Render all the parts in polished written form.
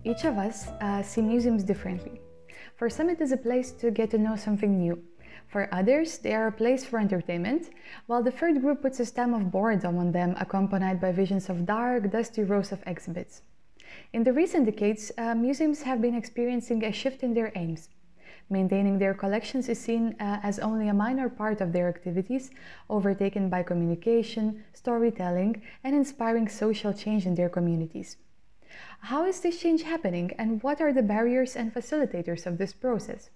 Each of us see museums differently. For some, it is a place to get to know something new. For others, they are a place for entertainment, while the third group puts a stamp of boredom on them, accompanied by visions of dark, dusty rows of exhibits. In the recent decades, museums have been experiencing a shift in their aims. Maintaining their collections is seen as only a minor part of their activities, overtaken by communication, storytelling, and inspiring social change in their communities. How is this change happening, and what are the barriers and facilitators of this process?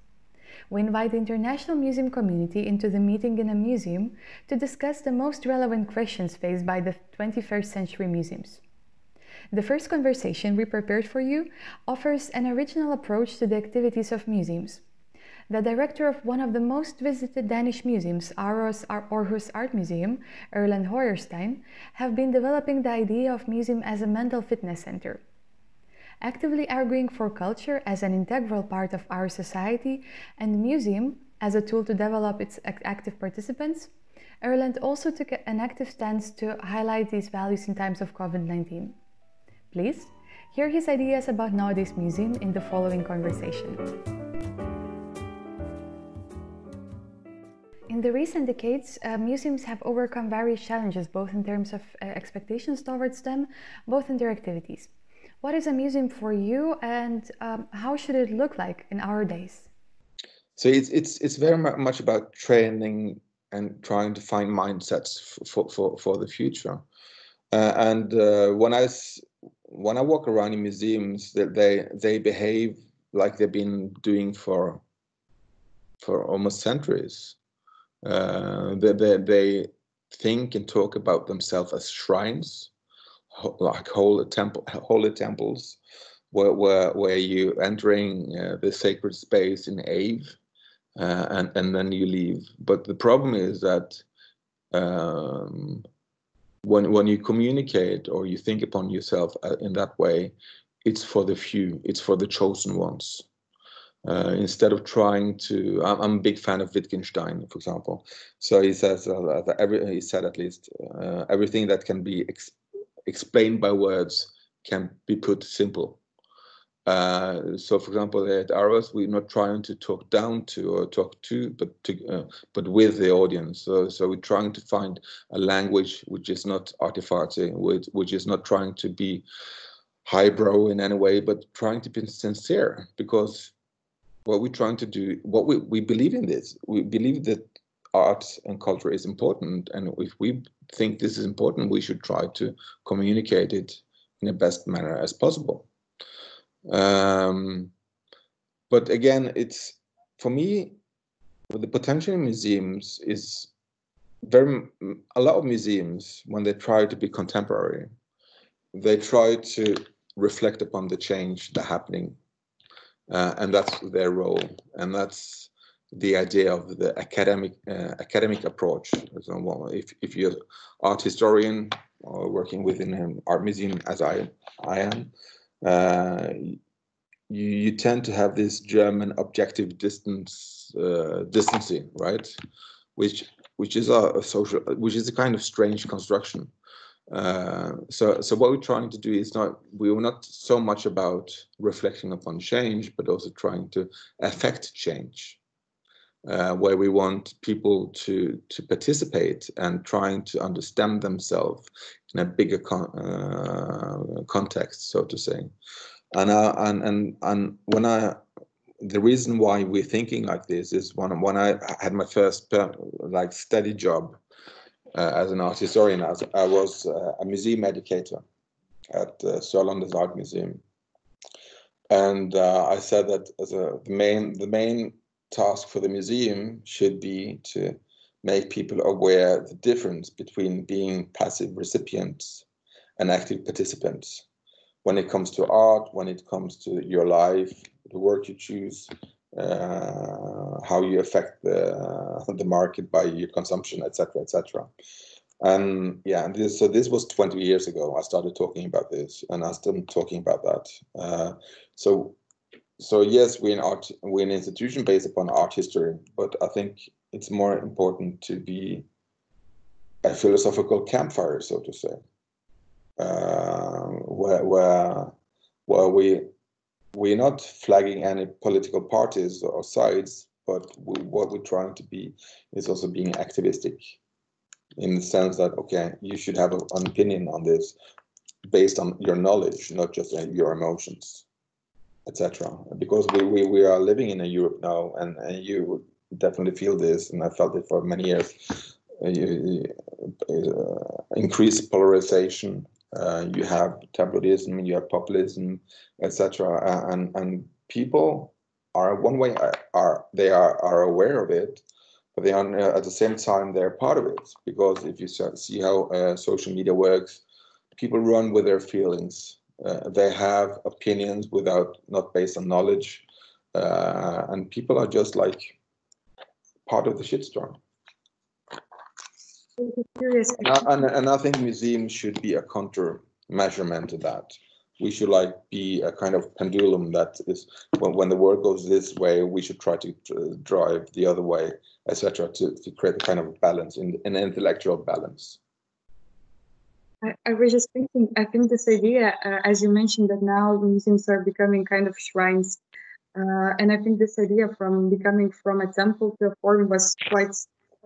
We invite the international museum community into the meeting in a museum to discuss the most relevant questions faced by the 21st century museums. The first conversation we prepared for you offers an original approach to the activities of museums. The director of one of the most visited Danish museums, ARoS Aarhus Art Museum, Erlend Høyersten, have been developing the idea of museum as a mental fitness center. Actively arguing for culture as an integral part of our society and museum as a tool to develop its active participants, Erlend also took an active stance to highlight these values in times of COVID-19. Please hear his ideas about nowadays museum in the following conversation. In the recent decades, museums have overcome various challenges, both in terms of expectations towards them, both in their activities. What is a museum for you, and how should it look like in our days? So it's very much about training and trying to find mindsets for the future. When I walk around in museums, they behave like they've been doing for almost centuries. They think and talk about themselves as shrines, like holy temples, where you entering the sacred space in Ave, and then you leave. But the problem is that when you communicate or you think upon yourself in that way, it's for the few, it's for the chosen ones. Instead of trying to, I'm a big fan of Wittgenstein, for example. So he says he said at least everything that can be explained by words can be put simple. So, for example, at ARoS, we're not trying to talk down to or talk to, but with the audience. So we're trying to find a language which is not artifarty, which is not trying to be highbrow in any way, but trying to be sincere. Because what we're trying to do, we believe in this. We believe that art and culture is important, and if we think this is important, we should try to communicate it in the best manner as possible. But again, it's, for me, the potential in museums is a lot of museums, when they try to be contemporary, they try to reflect upon the change that's happening, and that's their role, and that's the idea of the academic approach. So, if you're an art historian or working within an art museum, as I am, you tend to have this German objective distancing, right? Which is a kind of strange construction. So what we're trying to do is we're not so much about reflecting upon change, but also trying to affect change. Where we want people to participate and trying to understand themselves in a bigger context, so to say. And the reason why we're thinking like this is when I had my first steady job as an art historian, I was a museum educator at Sørlandets Art Museum, and I said that the main task for the museum should be to make people aware of the difference between being passive recipients and active participants when it comes to art, when it comes to your life, the work you choose, how you affect the market by your consumption, etc., etc. And yeah, this was 20 years ago. I started talking about this, and I'm still talking about that. So yes, we're an institution based upon art history, but I think it's more important to be a philosophical campfire, so to say, where we we're not flagging any political parties or sides, but what we're trying to be is also being activistic, in the sense that, okay, you should have an opinion on this based on your knowledge, not just your emotions, etc. Because we are living in a Europe now, and you definitely feel this, and I felt it for many years. Increased polarization. You have tabloidism, you have populism, etc. And people are one way are aware of it, but they are at the same time they're part of it, because if you see how social media works, people run with their feelings. They have opinions not based on knowledge, and people are just like part of the shitstorm. And I think museums should be a counter measurement to that. We should like be a kind of pendulum that is, when the world goes this way, we should try to drive the other way, etc., to create a kind of balance, an intellectual balance. I was just thinking, I think this idea, as you mentioned, that now museums are becoming kind of shrines. And I think this idea from becoming from a temple to a forum was quite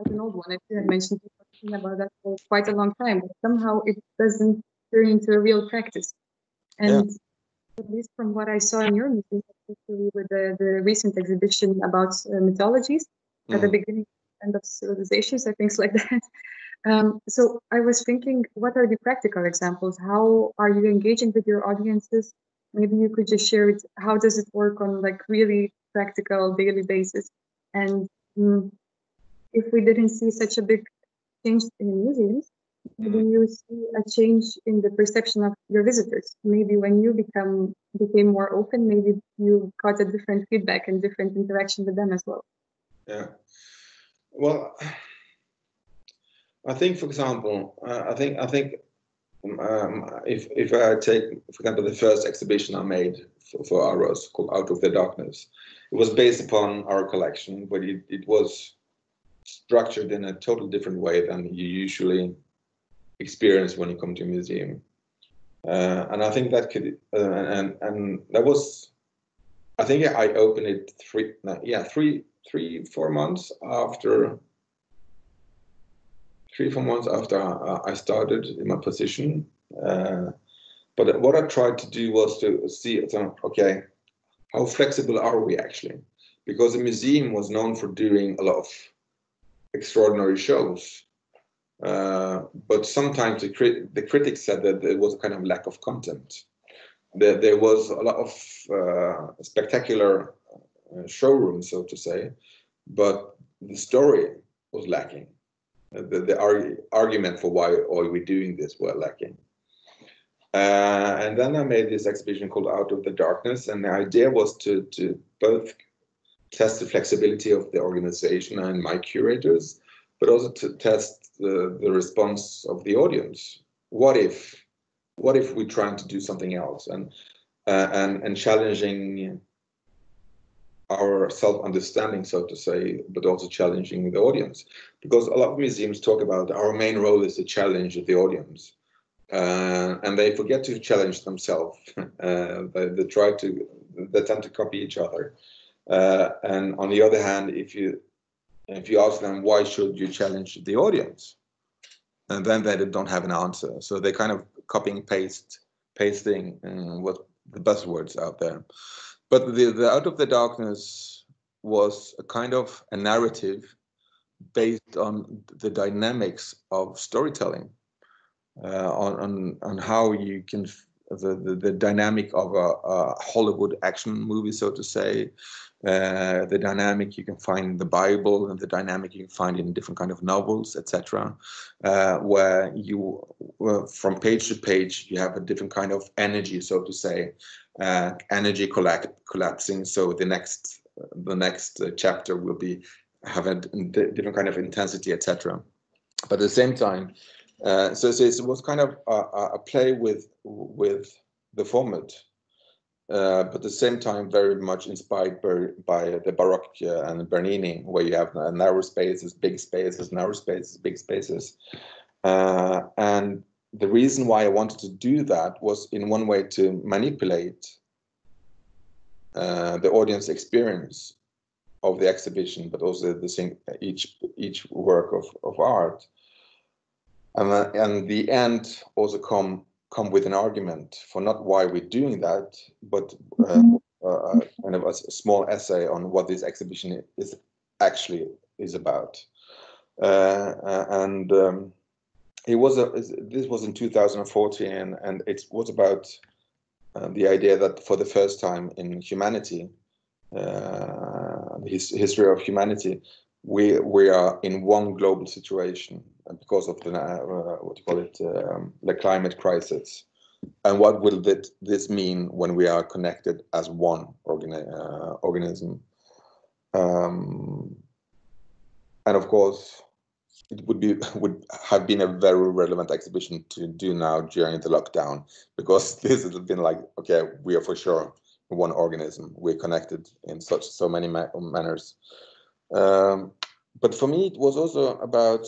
an old one. I think I mentioned about that for quite a long time, but somehow it doesn't turn into a real practice. And at least from what I saw in your museum, especially with the recent exhibition about mythologies at the beginning and end of civilizations, or things like that. So I was thinking, what are the practical examples? How are you engaging with your audiences? Maybe you could just share it. How does it work on like really practical daily basis? And if we didn't see such a big change in museums, maybe you see a change in the perception of your visitors. Maybe when you became more open, maybe you got a different feedback and different interaction with them as well. Yeah. Well, I think, for example, if I take, for example, the first exhibition I made for ARoS called Out of the Darkness, it was based upon our collection, but it was structured in a totally different way than you usually experience when you come to a museum. And I think that could, and that was, I think I opened it 3-4 months after. 3-4 months after I started in my position. But what I tried to do was to see, okay, how flexible are we actually? Because the museum was known for doing a lot of extraordinary shows. But sometimes the critics said that there was a kind of lack of content. There was a lot of spectacular showrooms, so to say, but the story was lacking. The argument for why are we doing this were lacking. And then I made this exhibition called Out of the Darkness, and the idea was to both test the flexibility of the organization and my curators, but also to test the response of the audience. What if we're trying to do something else, and challenging our self-understanding, so to say, but also challenging the audience, because a lot of museums talk about our main role is to challenge the audience, and they forget to challenge themselves. They tend to copy each other, and on the other hand, if you ask them why should you challenge the audience, and then they don't have an answer, so they kind of copying pasting what the buzzwords out there. But the Out of the Darkness was a kind of a narrative based on the dynamics of storytelling, on how you can, the dynamic of a Hollywood action movie, so to say, the dynamic you can find in the Bible, and the dynamic you can find in different kind of novels, etc., where you, from page to page, you have a different kind of energy, so to say, energy collapsing. So the next chapter will have a different kind of intensity, etc. But at the same time, so it was kind of a play with the format. But at the same time, very much inspired by the Baroque and Bernini, where you have narrow spaces, big spaces, narrow spaces, big spaces. And the reason why I wanted to do that was, in one way, to manipulate the audience experience of the exhibition, but also each work of art, and the end also come with an argument for not why we're doing that, but kind of a small essay on what this exhibition is actually about. This was in 2014, and it was about the idea that for the first time in humanity, history of humanity, we are in one global situation because of the the climate crisis. And what will this mean when we are connected as one organism? And of course, it would have been a very relevant exhibition to do now during the lockdown, because this has been like, okay, we are for sure one organism. We're connected in so many manners. But for me, it was also about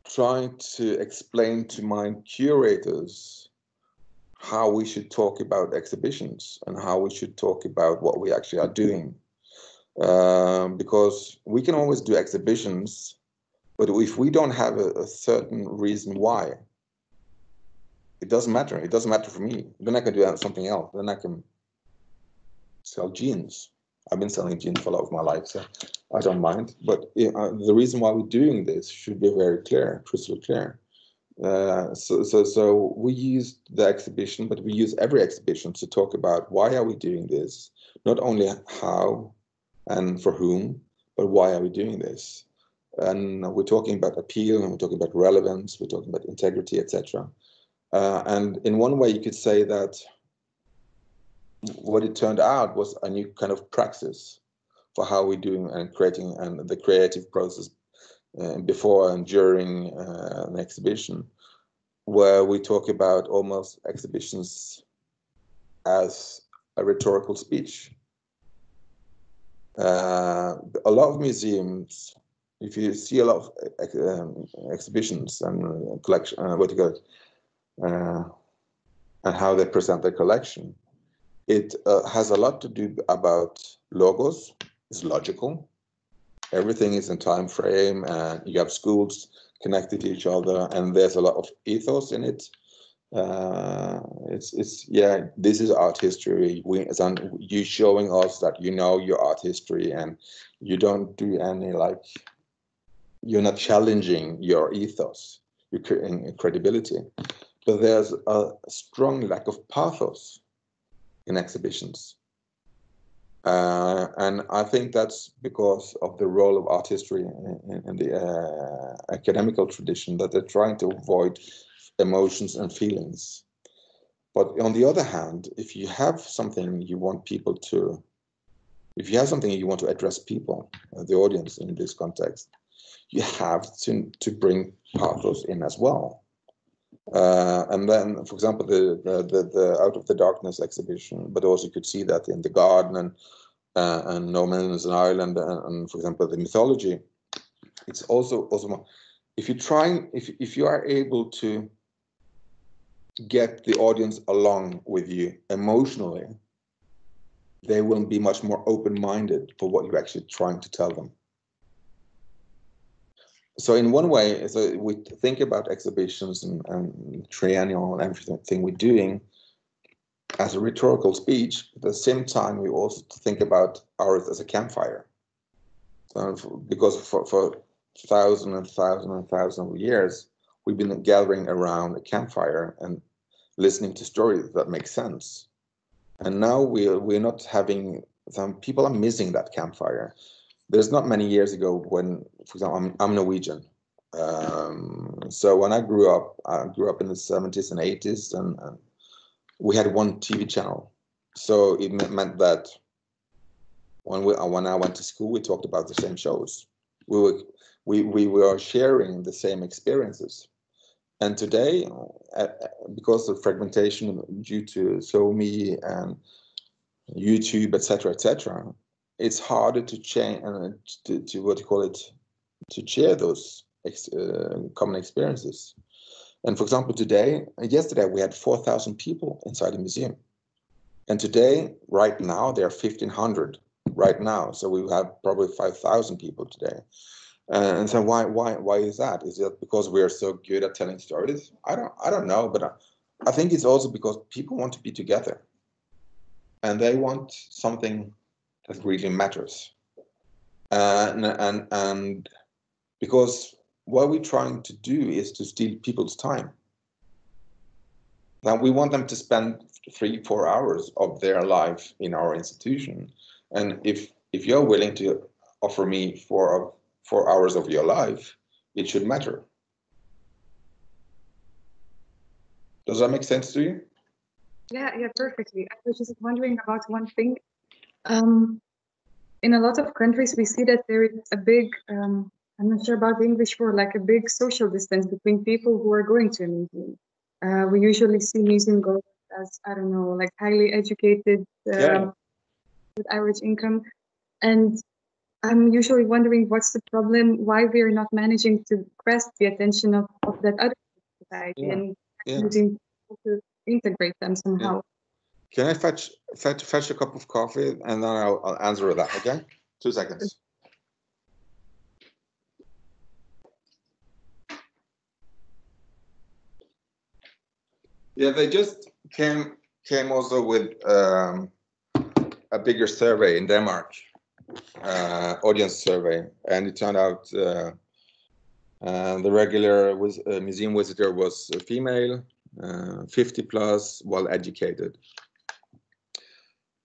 trying to explain to my curators how we should talk about exhibitions and how we should talk about what we actually are doing. Because we can always do exhibitions, but if we don't have a certain reason why, it doesn't matter. It doesn't matter for me. Then I can do something else. Then I can sell jeans. I've been selling jeans for a lot of my life, so I don't mind. But the reason why we're doing this should be very clear, crystal clear. So we use the exhibition, but we use every exhibition to talk about why are we doing this? Not only how and for whom, but why are we doing this? And we're talking about appeal, and we're talking about relevance, we're talking about integrity, etc. And in one way, you could say that what it turned out was a new kind of praxis for how we're doing and creating and the creative process before and during an exhibition, where we talk about almost exhibitions as a rhetorical speech. A lot of museums, if you see a lot of exhibitions and collection, and how they present their collection, it has a lot to do about logos. It's logical. Everything is in time frame, and you have schools connected to each other, and there's a lot of ethos in it. This is art history. You showing us that you know your art history, and you don't do any you're not challenging your ethos, you're creating credibility. But there's a strong lack of pathos in exhibitions. And I think that's because of the role of art history in the academical tradition, that they're trying to avoid emotions and feelings. But on the other hand, if you have something you want to address people, the audience in this context, you have to bring pathos in as well. And then, for example, the Out of the Darkness exhibition, but also you could see that in the Garden and No Man's Island, and for example, the mythology. It's also if you are able to get the audience along with you emotionally, they will be much more open-minded for what you're actually trying to tell them. So in one way, we think about exhibitions and triennial and everything we're doing as a rhetorical speech. At the same time, we also think about ours as a campfire. Because for thousands and thousands and thousands of years, we've been gathering around a campfire and listening to stories that make sense. And now we're not having, some people are missing that campfire. There's not many years ago when, for example, I'm Norwegian. So when I grew up in the 70s and 80s, and we had one TV channel. So it meant that when I went to school, we talked about the same shows. We were sharing the same experiences. And today, because of fragmentation due to SoMe and YouTube, etc., it's harder to change to share those common experiences. And for example, yesterday we had 4,000 people inside the museum. And today, right now, there are 1,500 right now. So we have probably 5,000 people today. And so why is that? Is it because we are so good at telling stories? I don't know, but I think it's also because people want to be together, and they want something that really matters. And because what we're trying to do is to steal people's time. Now we want them to spend 3-4 hours of their life in our institution, and if you're willing to offer me 4 hours of your life, it should matter. Does that make sense to you? Yeah, perfectly. I was just wondering about one thing. In a lot of countries, we see that there is a big, I'm not sure about the English word, like a big social distance between people who are going to a museum. We usually see museum goers as, I don't know, like highly educated, with average income. And I'm usually wondering what's the problem, why we are not managing to grasp the attention of that other society and using to integrate them somehow. Can I fetch a cup of coffee, and then I'll answer that, okay? 2 seconds. Yeah, they just came also with a bigger survey in Denmark, audience survey, and it turned out the regular museum visitor was a female, 50 plus, well educated.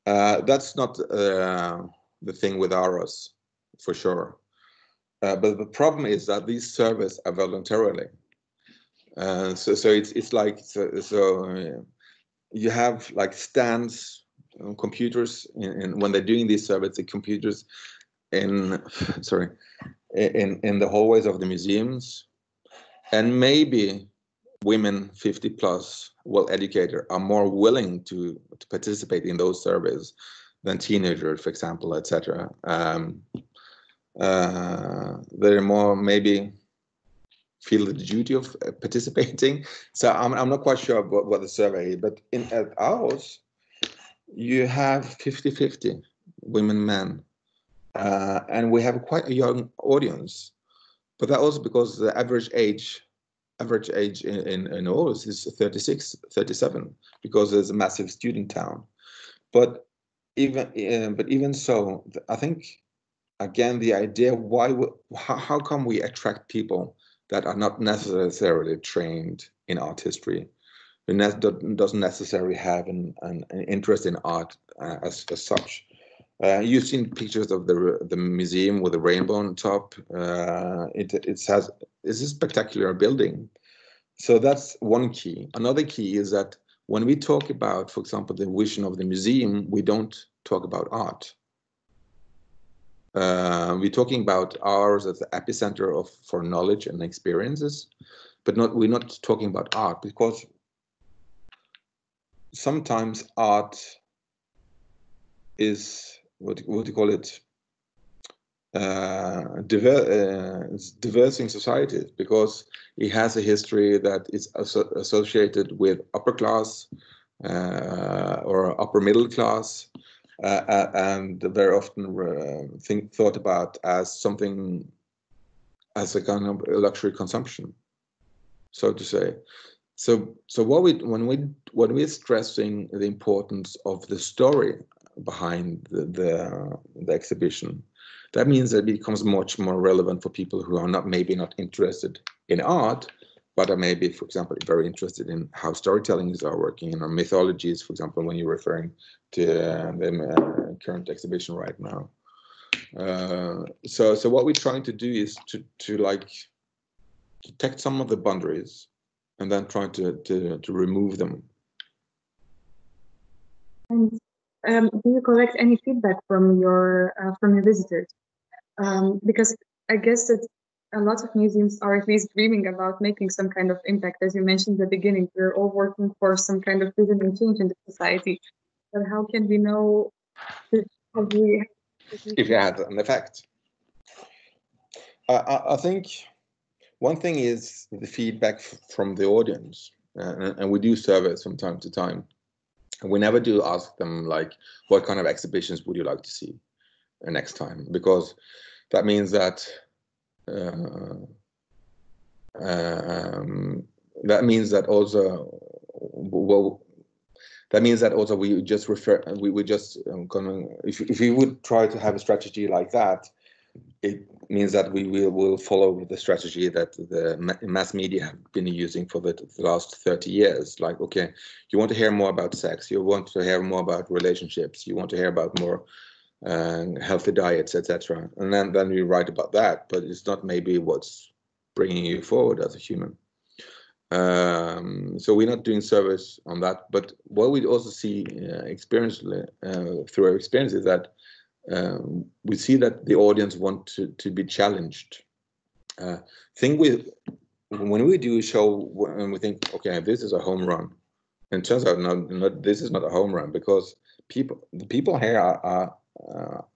That's not the thing with ARoS, for sure. But the problem is that these surveys are voluntarily. So it's like you have like stands, computers, when they're doing these surveys, the computers in the hallways of the museums, and maybe women 50 plus, well educated, are more willing to participate in those surveys than teenagers, for example, etc. They're more maybe feel the duty of participating. So I'm not quite sure what the survey is, but at ARoS, you have 50-50 women, men, and we have quite a young audience. But that also because the average age in Aarhus is 36, 37, because there's a massive student town. But even so, I think again the idea how come we attract people that are not necessarily trained in art history, who doesn't necessarily have an interest in art as such. You've seen pictures of the museum with the rainbow on top. It's a spectacular building. So that's one key. Another key is that when we talk about, for example, the vision of the museum, we don't talk about art. We're talking about ours as the epicenter for knowledge and experiences, but we're not talking about art, because sometimes art is what do you call it? Diversing societies, because it has a history that is associated with upper class or upper middle class, and very often thought about as something, as a kind of luxury consumption, so to say. So when we're stressing the importance of the story behind the exhibition, that means that it becomes much more relevant for people who are maybe not interested in art, but are maybe, for example, very interested in how storytellings are working, or mythologies, for example, when you're referring to the current exhibition right now. So what we're trying to do is to like detect some of the boundaries and then try to remove them. And do you collect any feedback from your visitors? Because I guess that a lot of museums are at least dreaming about making some kind of impact. As you mentioned at the beginning, we're all working for some kind of vision and change in the society. But how can we know if it had an effect? I think one thing is the feedback from the audience, and we do surveys from time to time. We never do ask them like, what kind of exhibitions would you like to see next time? Because that means that also we just refer, we just if we would try to have a strategy like that, it means that we will follow the strategy that the mass media have been using for the last 30 years. Like, okay, you want to hear more about sex, you want to hear more about relationships, you want to hear about more healthy diets, etc. And then we write about that, but it's not maybe what's bringing you forward as a human. So we're not doing service on that. But what we also see through our experience is that we see that the audience want to be challenged. When we do a show and we think, okay, this is a home run, and it turns out this is not a home run, because the people here are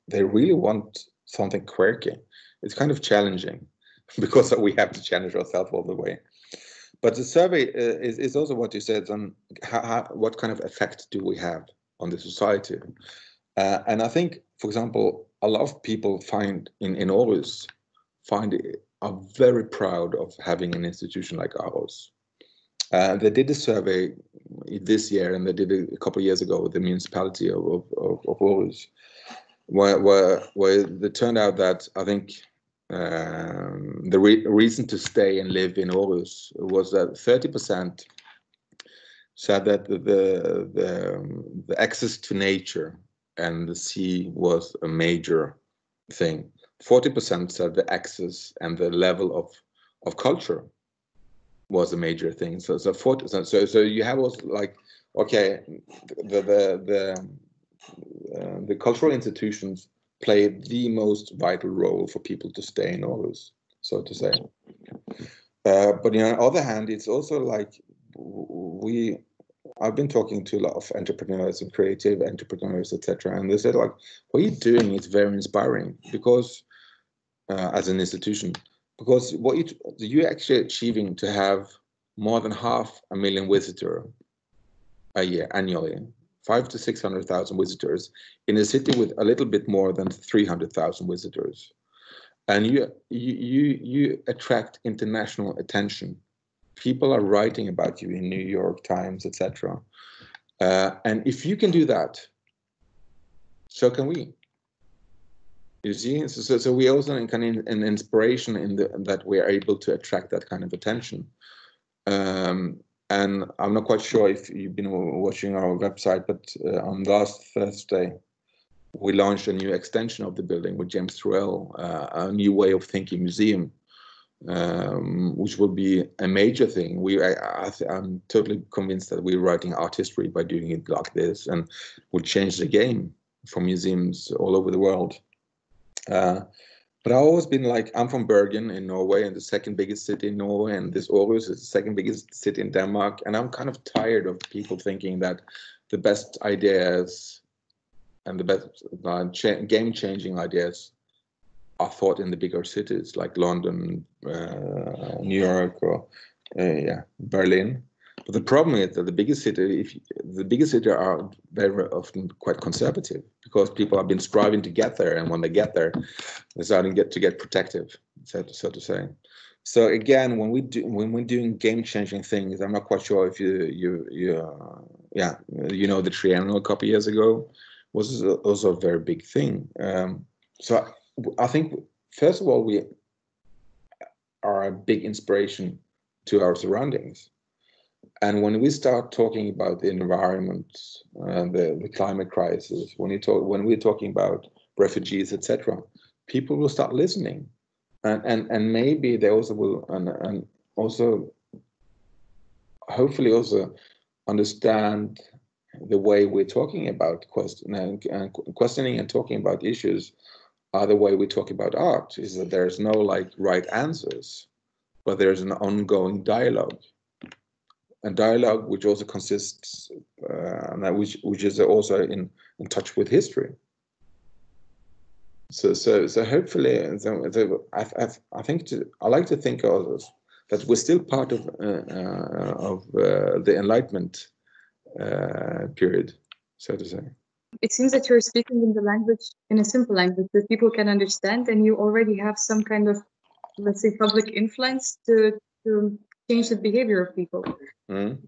they really want something quirky. It's kind of challenging because we have to challenge ourselves all the way. But the survey is also what you said on what kind of effect do we have on the society. And I think, for example, a lot of people in Aarhus are very proud of having an institution like ARoS. They did a survey this year, and they did it a couple of years ago with the municipality of Aarhus, where it turned out that I think the reason to stay and live in Aarhus was that 30% said that the access to nature and the sea was a major thing. 40% said the access and the level of culture was a major thing. So 40%. So you have also like, okay, the cultural institutions play the most vital role for people to stay in Aarhus, so to say. But on the other hand, it's also like I've been talking to a lot of entrepreneurs and creative entrepreneurs, etc., and they said like, what you're doing is very inspiring, because as an institution, because what you're actually achieving to have more than 500,000 visitors a year annually. 500,000 to 600,000 visitors in a city with a little bit more than 300,000 visitors, and you attract international attention. People are writing about you in New York Times, etc. And if you can do that, so can we. You see, so we also kind of an inspiration in that we are able to attract that kind of attention. And I'm not quite sure if you've been watching our website, but on last Thursday, we launched a new extension of the building with James Turrell, a new way of thinking museum, which will be a major thing. I'm totally convinced that we're writing art history by doing it like this, and will change the game for museums all over the world. But I've always been like, I'm from Bergen in Norway, and the second biggest city in Norway, and this Aarhus is the second biggest city in Denmark. And I'm kind of tired of people thinking that the best ideas and the best game-changing ideas are thought in the bigger cities like London, New York, or Berlin. But the problem is that the biggest city are very often quite conservative, because people have been striving to get there, and when they get there, they're starting to get protective, so to say. So again, when we're doing game-changing things, I'm not quite sure if the Triennial a couple of years ago was also a very big thing. So I think first of all, we are a big inspiration to our surroundings. And when we start talking about the environment, the climate crisis, when we're talking about refugees, etc., people will start listening, and maybe they also will, and also hopefully also understand the way we're talking about questioning and talking about issues are the way we talk about art. Is that there's no like right answers, but there's an ongoing dialogue. A dialogue which also consists, which is also in touch with history. So hopefully, I think I like to think of that we're still part of the Enlightenment period, so to say. It seems that you're speaking in the language, in a simple language that people can understand, and you already have some kind of, let's say, public influence to change the behavior of people. Mm.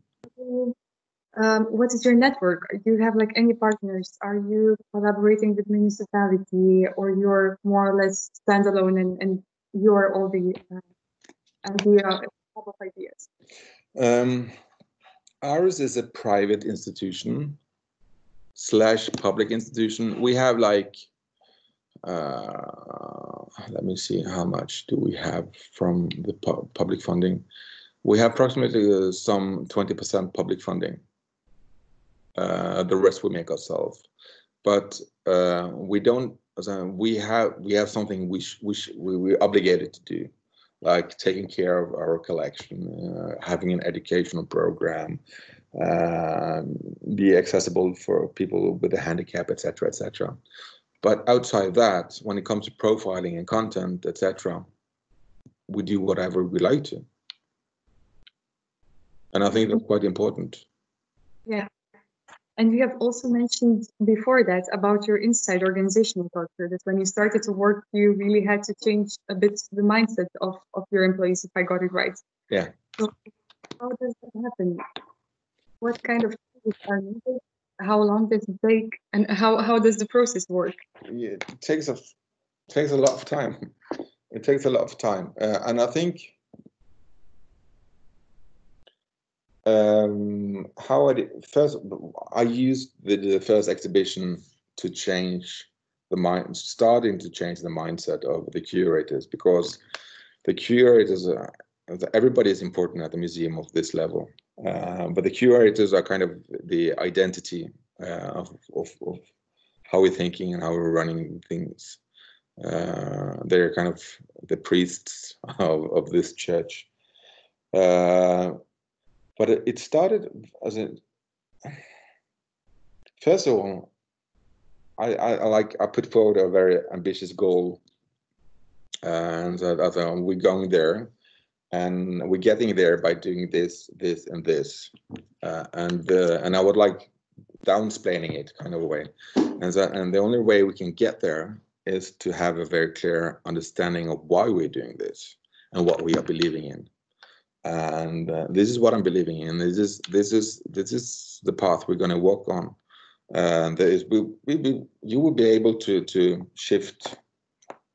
What is your network? Do you have like any partners? Are you collaborating with municipality, or you're more or less standalone and you're all the top of ideas? ARoS is a private institution / public institution. We have like, let me see, how much do we have from the public funding? We have approximately some 20% public funding. The rest we make ourselves, but we don't. We have something we're obligated to do, like taking care of our collection, having an educational program, be accessible for people with a handicap, etc., etc. But outside that, when it comes to profiling and content, etc., we do whatever we like to, and I think that's quite important. Yeah. And you have also mentioned before that about your inside organizational culture, that when you started to work, you really had to change a bit the mindset of your employees, if I got it right. Yeah. So how does that happen? What kind of changes are needed? How long does it take? And how does the process work? Yeah, it takes a lot of time. It takes a lot of time. And I think how I did, first, I used the first exhibition to change the mind, starting to change the mindset of the curators, because the curators, everybody is important at the museum of this level, but the curators are kind of the identity of how we're thinking and how we're running things. They're kind of the priests of this church. But it started as a, first of all, I put forward a very ambitious goal, and we're going there, and we're getting there by doing this, this, and this, and I would like downsplaining it kind of a way, and the only way we can get there is to have a very clear understanding of why we're doing this and what we are believing in. And this is what I'm believing in. This is the path we're going to walk on. You will be able to shift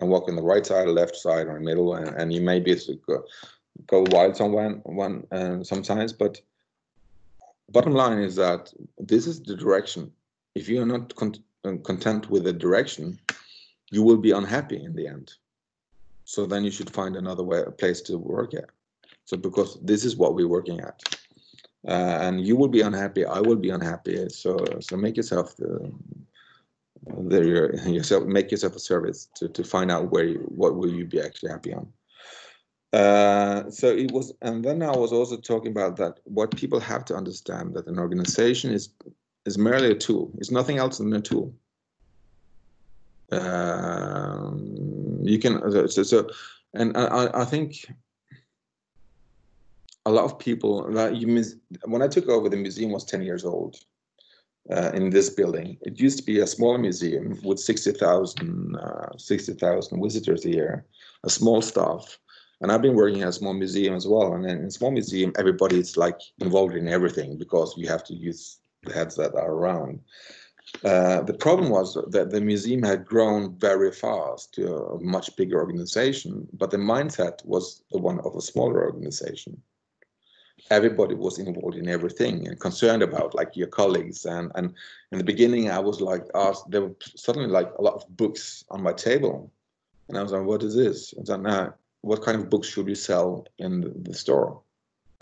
and walk on the right side, or left side, or middle, and you may be go wild sometimes. But bottom line is that this is the direction. If you are not content with the direction, you will be unhappy in the end. So then you should find another place to work at. So because this is what we're working at, and you will be unhappy, I will be unhappy. So make yourself make yourself a service to find out what will you be actually happy on. So it was, and then I was also talking about that what people have to understand, that an organization is merely a tool. It's nothing else than a tool. You can and I think a lot of people when I took over, the museum was 10 years old. In this building, it used to be a small museum with 60,000 visitors a year, a small staff. And I've been working at a small museum as well. And in a small museum, everybody's like involved in everything because you have to use the heads that are around. The problem was that the museum had grown very fast to a much bigger organization, but the mindset was the one of a smaller organization. Everybody was involved in everything and concerned about like your colleagues. And in the beginning, I was like asked, there were suddenly like a lot of books on my table. And I was like, what is this? I was like, what kind of books should we sell in the store?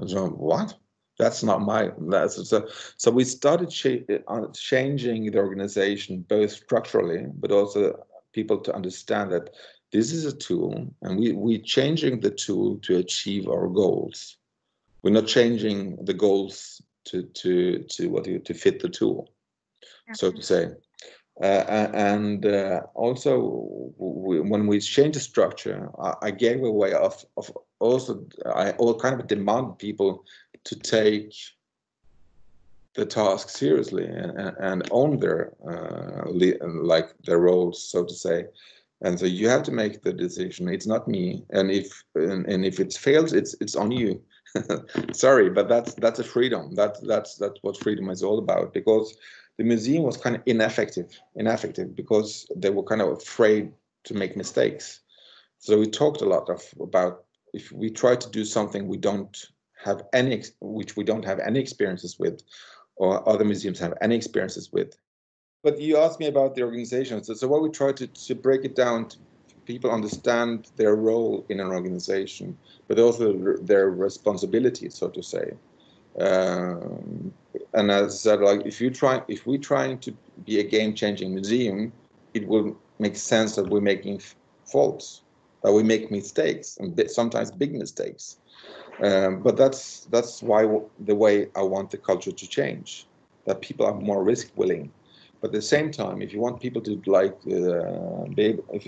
I was like, what? That's not my, so we started changing the organization, both structurally, but also people to understand that this is a tool, and we're changing the tool to achieve our goals. We're not changing the goals to fit the tool, so to say. Also, when we changed the structure, I gave a way of also, I kind of demand people to take the task seriously and own their like their roles, so to say. And so you have to make the decision. It's not me. And if it fails, it's on you. Sorry, but that's a freedom. That's what freedom is all about. Because the museum was kind of ineffective because they were kind of afraid to make mistakes. So we talked a lot about if we try to do something we don't have any experiences with, or other museums have any experiences with. But you asked me about the organization. So what we try to break it down to people understand their role in an organization, but also their responsibility, so to say. And as I said, like if we're trying to be a game-changing museum, it will make sense that we're making faults, that we make mistakes, and sometimes big mistakes. But that's why the way I want the culture to change, that people are more risk willing. But at the same time, if you want people to like, if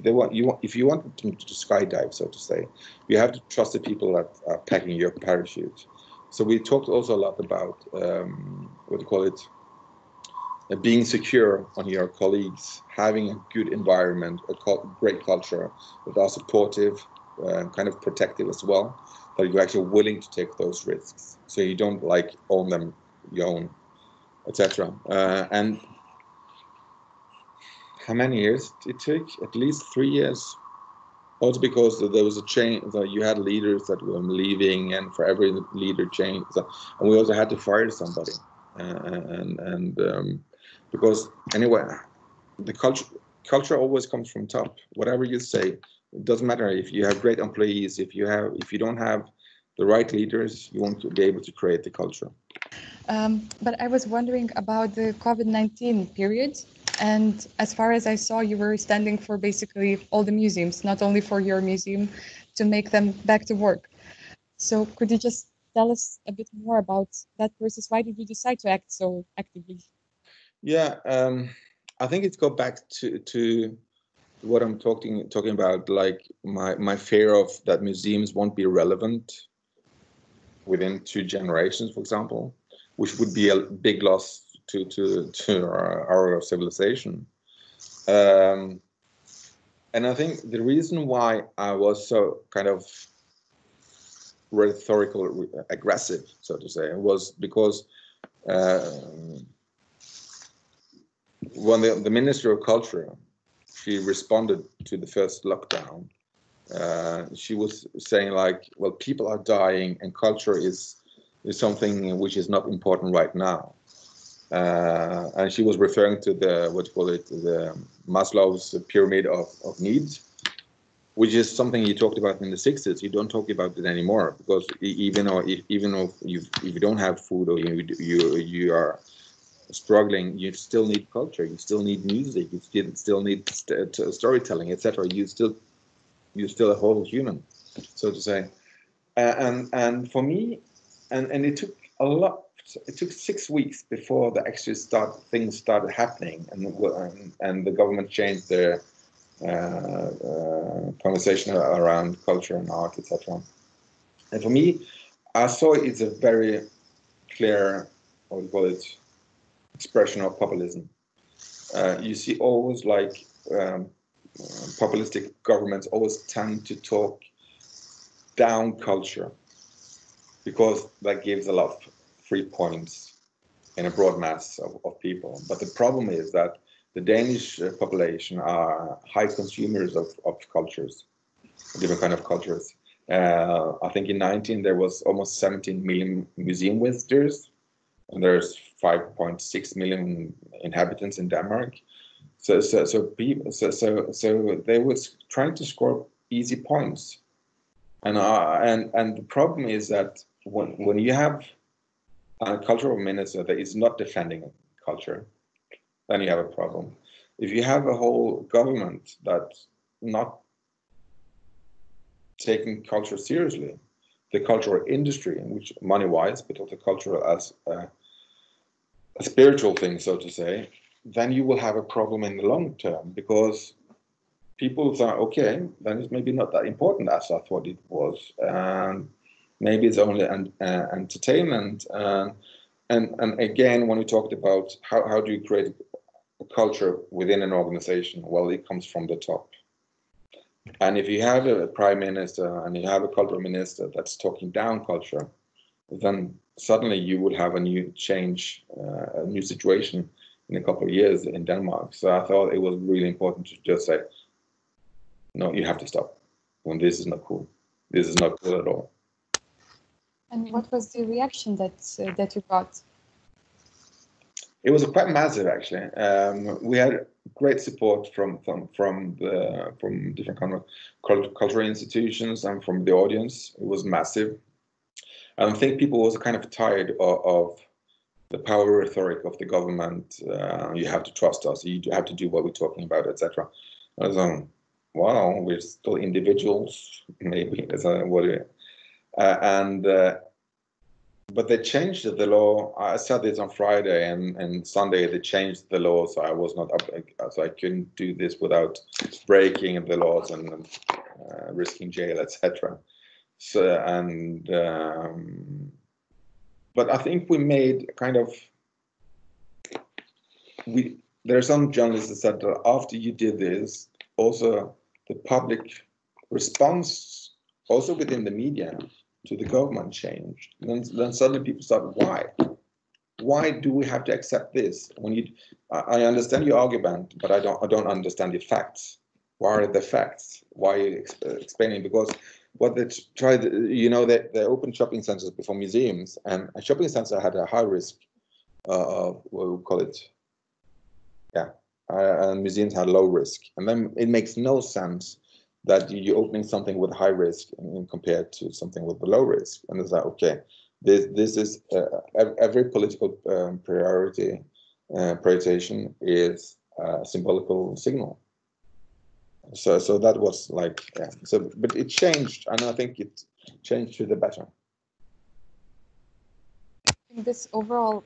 you want them to skydive, so to say, you have to trust the people that are packing your parachute. So we talked also a lot about what do you call it? Being secure on your colleagues, having a good environment, a great culture that are supportive, kind of protective as well. That you're actually willing to take those risks, so you don't like own them, you own, etc. And how many years it took? At least 3 years. Also because there was a change, that you had leaders that were leaving, and for every leader change, and we also had to fire somebody. Because anyway, the culture always comes from top. Whatever you say, it doesn't matter if you have great employees, if you don't have the right leaders, you won't be able to create the culture. But I was wondering about the COVID-19 period. And as far as I saw, you were standing for basically all the museums, not only for your museum, to make them back to work. So could you just tell us a bit more about that process? Why did you decide to act so actively? Yeah, I think it's go back to what I'm talking about, like my fear of that museums won't be relevant within 2 generations, for example, which would be a big loss to our civilization. And I think the reason why I was so kind of rhetorical aggressive, so to say, was because when the Ministry of Culture, she responded to the first lockdown, she was saying like, well, people are dying and culture is something which is not important right now. And she was referring to the Maslow's pyramid of needs, which is something you talked about in the 60s. You don't talk about it anymore, because even if you don't have food, or you are struggling, you still need culture, you still need music, you still need storytelling, etc. You're still a whole human, so to say. And for me, and it took a lot. It took 6 weeks before the actual things started happening, and the government changed their conversation around culture and art, etc. And for me, I saw it's a very clear, what we call it, expression of populism. You see always like populistic governments always tend to talk down culture, because that gives a lot of free points in a broad mass of people. But the problem is that the Danish population are high consumers of cultures, different kind of cultures. I think in 2019 there was almost 17 million museum visitors, and there's 5.6 million inhabitants in Denmark. So they were trying to score easy points, and the problem is that when you have a cultural minister that is not defending culture, then you have a problem. If you have a whole government that's not taking culture seriously, the cultural industry, which money-wise, but also cultural as a spiritual thing, so to say, then you will have a problem in the long term, because people say, okay, then it's maybe not that important as I thought it was. Maybe it's only entertainment. And again, when we talked about how do you create a culture within an organization, well, it comes from the top. And if you have a prime minister and you have a cultural minister that's talking down culture, then suddenly you would have a new change, a new situation in a couple of years in Denmark. So I thought it was really important to just say, no, you have to stop. When this is not cool. This is not cool at all. And what was the reaction that you got? It was quite massive, actually. We had great support from different kind of cultural institutions and from the audience. It was massive. I think people was kind of tired of the power rhetoric of the government. You have to trust us. You have to do what we're talking about, etc. I was like, wow, we're still individuals, maybe. But they changed the law. I said this on Friday, and Sunday they changed the law, so I was not up. So I couldn't do this without breaking the laws and risking jail, etc. So but I think we made kind of there are some journalists that said that after you did this, also the public response, also within the media, to the government changed. Then suddenly people started, why do we have to accept this? I understand your argument, but I don't understand the facts. Why are the facts? Why are you explaining? Because what they tried, they opened shopping centers before museums, and a shopping center had a high risk of what we call it. And museums had low risk, and then it makes no sense that you're opening something with high risk compared to something with low risk. And it's like, okay, this is every political prioritization is a symbolical signal. So that was like, yeah. So, but it changed, and I think it changed to the better. I think this overall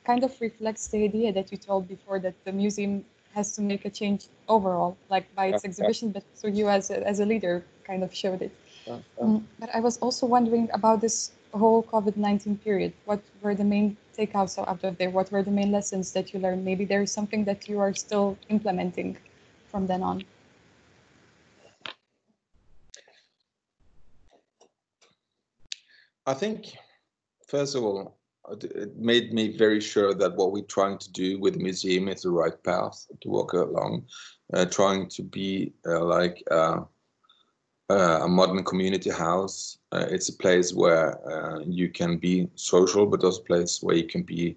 kind of reflects the idea that you told before, that the museum has to make a change overall, like by its exhibition, but so you as a leader kind of showed it. But I was also wondering about this whole COVID-19 period. What were the main takeouts out of there? What were the main lessons that you learned? Maybe there is something that you are still implementing from then on. I think, first of all, it made me very sure that what we're trying to do with the museum is the right path to walk along, trying to be like a modern community house. It's a place where you can be social, but also a place where you can be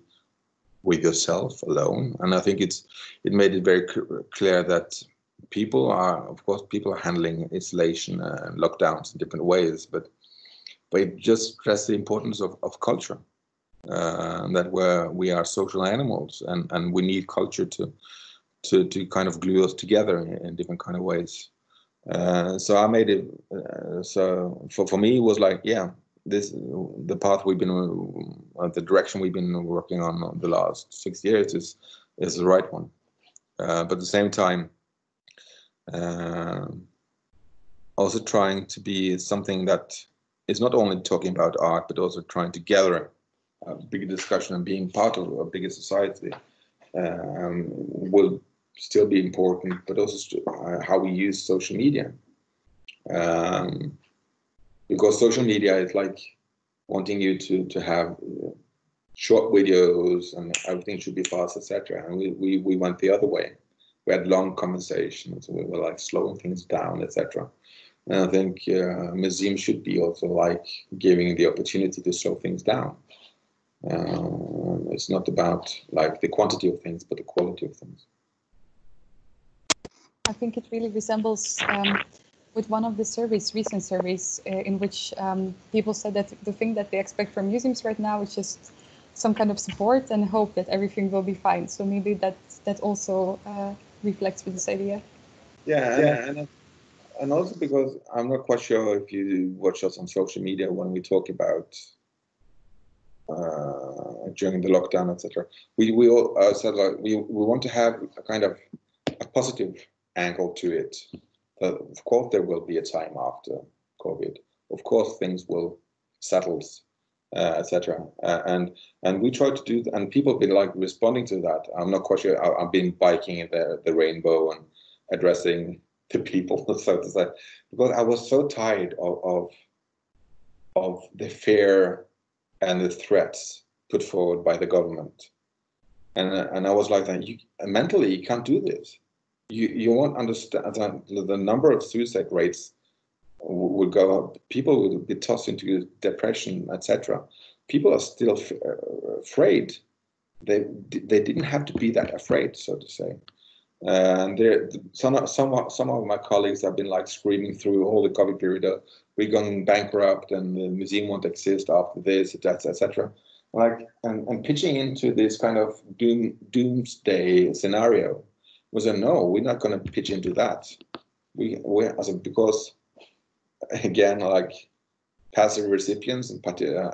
with yourself alone. And I think it made it very clear that people are handling isolation and lockdowns in different ways, but it just stressed the importance of culture. That we are social animals, and we need culture to kind of glue us together in different kind of ways. So I made it. So for me, it was like, the path we've been, the direction we've been working on the last 6 years is the right one. But at the same time, also trying to be something that is not only talking about art, but also trying to gather a bigger discussion and being part of a bigger society will still be important, but also how we use social media. Because social media is like wanting you to have short videos and everything should be fast, etc. And we went the other way. We had long conversations. We were like slowing things down, etc. And I think museums should be also like giving the opportunity to slow things down. It's not about like the quantity of things, but the quality of things. I think it really resembles with one of the surveys, recent surveys, in which people said that the thing that they expect from museums right now is just some kind of support and hope that everything will be fine. So maybe that also reflects with this idea. And also because I'm not quite sure if you watch us on social media when we talk about during the lockdown, etc. We all said like we want to have a kind of a positive angle to it. Of course, there will be a time after COVID. Of course, things will settle etc. And we try to do, and people have been like responding to that. I'm not quite sure. I've been biking in the rainbow and addressing the people, so to say, because I was so tired of the fear and the threats put forward by the government, and I was like, mentally you can't do this. You won't understand the number of suicide rates would go up. People would be tossed into depression, etc. People are still afraid. They didn't have to be that afraid, so to say. And some of my colleagues have been like screaming through all the COVID period, we're going bankrupt and the museum won't exist after this, etc. Like and pitching into this kind of doomsday scenario was no, we're not going to pitch into that. Because again, like passive recipients and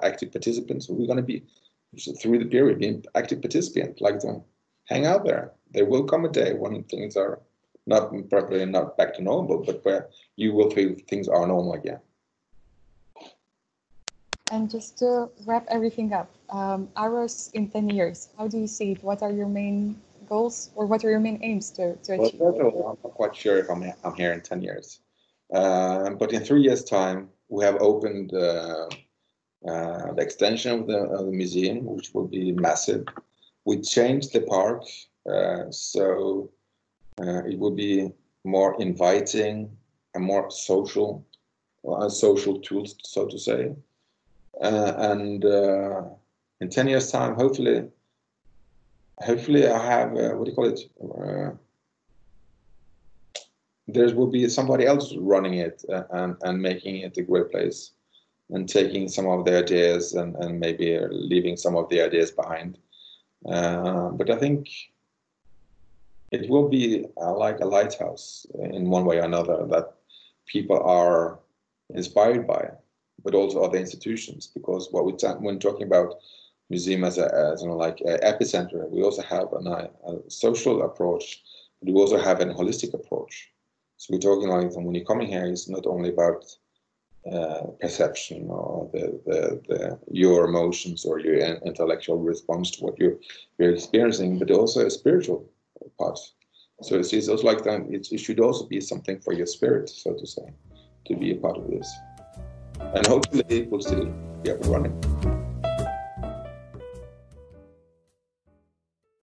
active participants, we're going to be through the period being active participant, like to hang out there. There will come a day when things are probably not back to normal, but where you will feel things are normal again. And just to wrap everything up, ARoS in 10 years, how do you see it? What are your main goals, or what are your main aims to achieve? Well, I'm not quite sure if I'm here in 10 years. But in 3 years' time, we have opened the extension of the museum, which will be massive. We changed the park, so it will be more inviting and more social tools, so to say. And in 10 years' time, hopefully I have, what do you call it? There will be somebody else running it and making it a great place, and taking some of the ideas and maybe leaving some of the ideas behind. But I think it will be like a lighthouse in one way or another that people are inspired by, but also other institutions. Because when talking about museum as like an epicenter, we also have a social approach, but we also have a holistic approach. So we're talking like when you're coming here, it's not only about perception or your emotions or your intellectual response to what you're experiencing, but also a spiritual part. So it's also like that. It should also be something for your spirit, so to say, to be a part of this. And hopefully it will still be up and running.